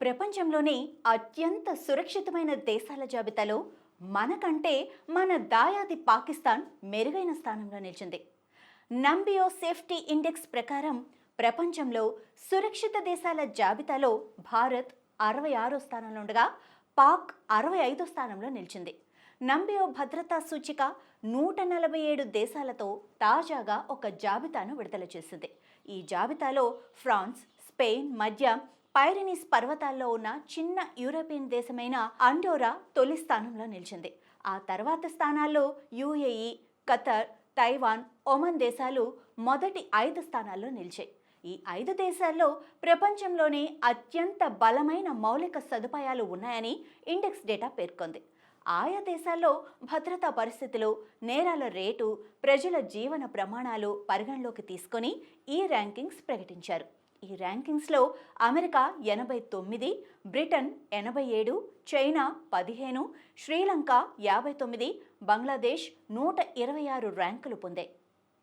ప్రపంచంలోనే అత్యంత సురక్షితమైన దేశాల జాబితాలో మనకంటే మన దాయాది పాకిస్తాన్ మెరుగైన స్థానంలో నిలిచింది. నంబియో సేఫ్టీ ఇండెక్స్ ప్రకారం ప్రపంచంలో సురక్షిత దేశాల జాబితాలో భారత్ 66వ స్థానంలో ఉండగా పాక్ 65వ స్థానంలో నిలిచింది. నంబియో భద్రతా సూచిక 147 దేశాలతో తాజాగా ఒక జాబితాను విడుదల చేసింది. ఈ జాబితాలో ఫ్రాన్స్, స్పెయిన్ మధ్య పైరినీస్ పర్వతాల్లో ఉన్న చిన్న యూరోపియన్ దేశమైన అండోరా తొలి స్థానంలో నిలిచింది. ఆ తర్వాత స్థానాల్లో యుఏఈ, ఖతర్, తైవాన్, ఒమన్ దేశాలు మొదటి 5 స్థానాల్లో నిలిచాయి. ఈ 5 దేశాల్లో ప్రపంచంలోనే అత్యంత బలమైన మౌలిక సదుపాయాలు ఉన్నాయని ఇండెక్స్ డేటా పేర్కొంది. ఆయా దేశాల్లో భద్రతా పరిస్థితులు, నేరాల రేటు, ప్రజల జీవన ప్రమాణాలు పరిగణలోకి తీసుకొని ఈ ర్యాంకింగ్స్ ప్రకటించారు. ఈ ర్యాంకింగ్స్లో America 89, Britain 87, China 15, Sri Lanka 59, Bangladesh 126 ర్యాంకులు పొందాయి.